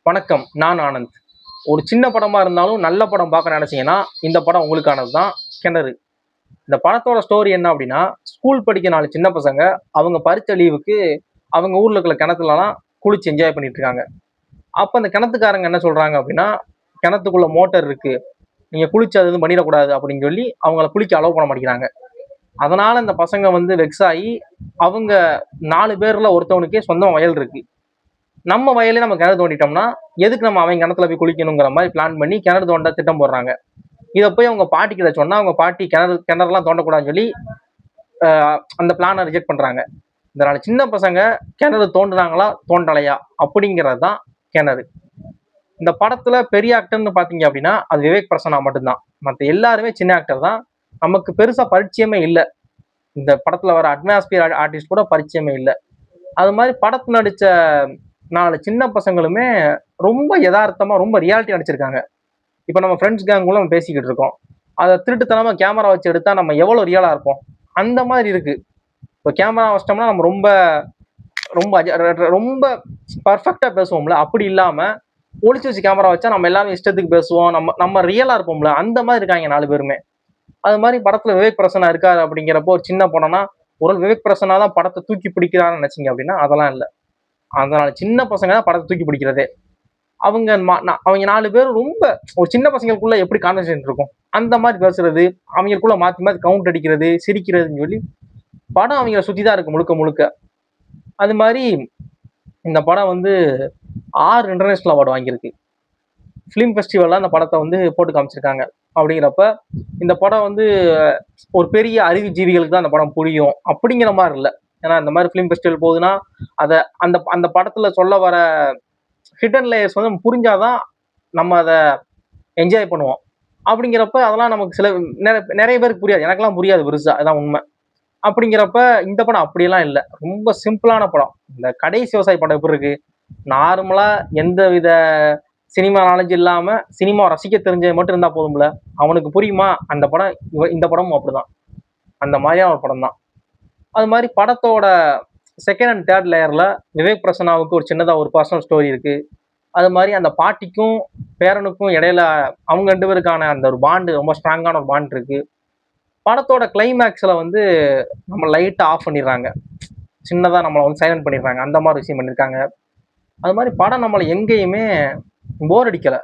வணக்கம். நான் ஆனந்த். ஒரு சின்ன படமா இருந்தாலும் நல்ல படம் பார்க்க நினைச்சீங்கன்னா, இந்த படம் உங்களுக்கானது தான். கிணறு. இந்த படத்தோட ஸ்டோரி என்ன அப்படின்னா, ஸ்கூல் படிக்க 4 சின்ன பசங்க, அவங்க பரீட்சை லீவுக்கு அவங்க ஊர்ல இருக்கிற கிணத்துலலாம் குளிச்சு என்ஜாய் பண்ணிட்டு இருக்காங்க. அப்ப அந்த கிணத்துக்காரங்க என்ன சொல்றாங்க அப்படின்னா, "கிணத்துக்குள்ள மோட்டார் இருக்கு. நீங்க குளிச்சு அது எதுவும் பண்ணிறக்கூடாது" அப்படின்னு சொல்லி அவங்கள குளிக்க அலோவ் பண்ண மாட்டேங்கிறாங்க. அதனால இந்த பசங்க வந்து வெக்ஸ் ஆயி, அவங்க 4 பேர்ல ஒருத்தவனுக்கே சொந்தமா வயல் இருக்கு. நம்ம வயலே நம்ம கிணறு தோண்டிட்டோம்னா, எதுக்கு நம்ம அவன் கிணத்துல போய் குளிக்கணுங்கிற மாரி பிளான் பண்ணி கிணறு தோண்ட திட்டம் போடுறாங்க. இத போய் அவங்க பாட்டிகிட்ட சொன்னா, அவங்க பாட்டி கிணறுலாம் தோண்டக்கூடாதுன்னு சொல்லி, அ அந்த பிளான ரிஜெக்ட் பண்றாங்க. இதனால சின்ன பசங்க கிணறு தோண்டுனாங்களா, தோண்டலையா அப்படிங்கிறது தான் கிணறு. இந்த படத்துல பெரிய ஆக்டர்ன்னு பார்த்தீங்க அப்படின்னா, அது விவேக் பிரசன்னா மட்டும் தான். மத்த எல்லாருமே சின்ன ஆக்டர் தான். நமக்கு பெருசா பரிச்சயமே இல்ல. இந்த படத்துல வர அட்மாஸ்பியர் ஆர்டிஸ்ட் கூட பரிச்சயமே இல்ல. அது மாரி படத்துல நடிச்ச 4 சின்ன பசங்களுமே ரொம்ப எதார்த்தமா, ரொம்ப ரியாலிட்டியா நடிச்சிருக்காங்க. இப்ப நம்ம ஃப்ரெண்ட்ஸ் கேங்குள்ள நம்ம பேசிக்கிட்டு இருக்கோம். அத திருட்டுத்தனமா கேமரா வச்சு எடுத்தா நம்ம எவ்வளோ ரியலா இருப்போம். அந்த மாரி இருக்கு. இப்ப கேமரா வச்சுட்டோம்னா நம்ம ரொம்ப ரொம்ப அஜ ர ர ரொம்ப பெர்ஃபெக்ட்டா பேசுவோம்ல. அப்படி இல்லாம, ஒளிச்சு வச்சு கேமரா வச்சா நம்ம எல்லாரும் இஷ்டத்துக்கு பேசுவோம். நம்ம நம்ம ரியலா இருப்போம்ல. அந்த மாரி இருக்காய்ங்க 4 பேருமே. அது மாரி படத்துல விவேக் பிரசன்னா இருக்காரு அப்படிங்கிறப்போ ஒரு சின்ன படம்னா, ஒரு விவேக் பிரசன்னா தான் படத்த தூக்கி பிடிக்கிறார்ன்னு நெனச்சீங்க அப்படின்னா, அதெல்லாம் இல்ல. அதனால சின்ன பசங்க தான் படத்த தூக்கி பிடிக்கிறதே. அவங்க 4 பேரும் ரொம்ப ஒரு சின்ன பசங்களுக்குள்ள எப்படி கான்வர்சேஷன் இருக்கும். அந்த மாரி பேசுறது, அவங்களுக்குள்ள மாத்தி மாத்தி கவுண்ட் அடிக்கிறது, சிரிக்கிறதுன்னு சொல்லி, படம் அவங்கள சுத்தி தான் இருக்கு முழுக்க முழுக்க. அது மாரி இந்த படம் வந்து 6 இன்டர்நேஷனல் அவார்ட் வாங்கியிருக்கு. ஃபிலிம் ஃபெஸ்டிவல்ல அந்த படத்த வந்து போட்டு காமிச்சிருக்காங்க. அப்படிங்கிறப்ப, இந்த படம் வந்து ஒரு பெரிய அறிவுஜீவிகளுக்கு தான் அந்த படம் புரியும். அப்படிங்கிற மாரி இல்ல. ஏன்னா இந்த மாரி ஃபிலிம் ஃபெஸ்டிவல் போகுதுன்னா, அத அந்த அந்த படத்துல சொல்ல வர ஹிடன் லேயர்ஸ் வந்து நம்ம புரிஞ்சா தான் நம்ம அத என்ஜாய் பண்ணுவோம். அப்படிங்கிறப்ப அதெல்லாம் நமக்கு நெறைய பேருக்கு புரியாது. எனக்கெல்லாம் புரியாது பெருசா. அதான் உண்ம. அப்படிங்கிறப்ப இந்த படம் அப்படியெல்லாம் இல்ல. ரொம்ப சிம்பிளான படம். இந்த கடைசி விவசாயி படம் எப்படி இருக்கு? நார்மலா எந்தவித சினிமா நாலேட்ஜ் இல்லாம, சினிமாவ ரசிக்க தெரிஞ்சவன் மட்டும் இருந்தா போதும்ல. அவனுக்கு புரியுமா? அந்த படம் இந்த படமும் அப்படிதான். அந்த மாரியான ஒரு படம் தான். அது மாரி படத்தோட 2ண்ட் அண்ட் 3 லேயர்ல விவேக் பிரசன்னாவுக்கு ஒரு சின்னதா ஒரு பர்சனல் ஸ்டோரி இருக்கு. அது மாரி அந்த பாட்டிக்கும், பேரனுக்கும் இடையில அவங்க 2 பேருக்கான அந்த ஒரு பாண்ட் ரொம்ப ஸ்ட்ராங்கான ஒரு பாண்ட் இருக்கு. படத்தோட கிளைமேக்ஸ்ல வந்து நம்ம லைட்ட ஆஃப் பண்ணிடுறாங்க. சின்னதா நம்மள வந்து சைலன்ட் பண்ணிடுறாங்க. அந்த மாரி விஷயம் பண்ணியிருக்காங்க. அது மாரி படம் நம்மள எங்கேயுமே போர் அடிக்கல.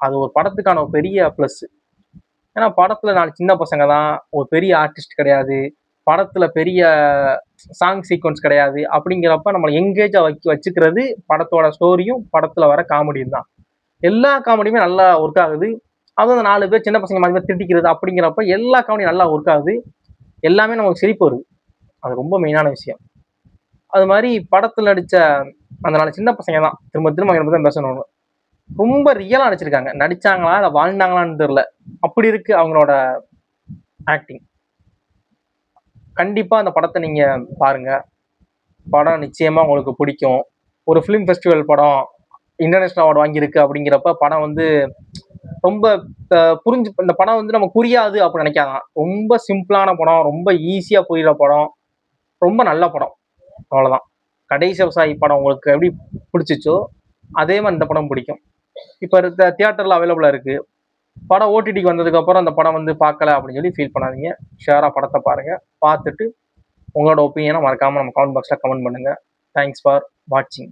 அது ஒரு படத்துக்கான ஒரு பெரிய பிளஸ். ஏன்னா படத்துல 4 சின்ன பசங்க தான். ஒரு பெரிய ஆர்டிஸ்ட் கிடையாது. படத்துல பெரிய சாங் சீக்வென்ஸ் கிடையாது. அப்படிங்கிறப்ப நம்மள எங்கேஜா வச்சுக்கிறது படத்தோட ஸ்டோரியும், படத்துல வர காமெடியும் தான். எல்லா காமெடியுமே நல்லா ஒர்க் ஆகுது. அதுவும் அந்த 4 பேர் சின்ன பசங்க மாரி திட்டிக்கிறது அப்படிங்கிறப்ப எல்லா காமெடியும் நல்லா ஒர்க் ஆகுது. எல்லாமே நமக்கு சிரிப்பு வருது. அது ரொம்ப மெயினான விஷயம். அது மாரி படத்துல நடிச்ச அந்த 4 சின்ன பசங்க தான். திரும்ப திரும்ப அத பத்தி தான் பேசணும். ரொம்ப ரியலா நடிச்சிருக்காங்க. நடிச்சாங்களா? இல்ல வாழ்ந்தாங்களான்னு தெரியல. அப்படி இருக்கு அவங்களோட ஆக்டிங். கண்டிப்பா அந்த படத்த நீங்க பாருங்க. படம் நிச்சயமா உங்களுக்கு பிடிக்கும். ஒரு ஃபிலிம் ஃபெஸ்டிவல் படம் இன்டர்நேஷனல் அவார்ட் வாங்கியிருக்கு அப்படிங்கிறப்ப படம் வந்து ரொம்ப இந்த படம் வந்து நமக்கு புரியாது அப்படின்னு நினைக்காதீங்க. ரொம்ப சிம்பிளான படம், ரொம்ப ஈஸியா புரியிற படம், ரொம்ப நல்ல படம். அவ்வளோதான். கடைசி விவசாயி படம் உங்களுக்கு எப்படி பிடிச்சுச்சோ, அதே மாரி இந்த படம் பிடிக்கும். இப்ப தியேட்டர்ல அவைலபிளா இருக்கு. படம் ஓடிடிக்கு வந்ததுக்கு அப்புறம் அந்த படம் வந்து பார்க்கல அப்படின்னு சொல்லி ஃபீல் பண்ணாதீங்க. ஷூரா படத்த பாருங்க. பார்த்துட்டு உங்களோட ஒப்பீனியன மறக்காம நம்ம கமெண்ட் பாக்ஸ்ல கமெண்ட் பண்ணுங்க. தேங்க்ஸ் ஃபார் வாட்சிங்.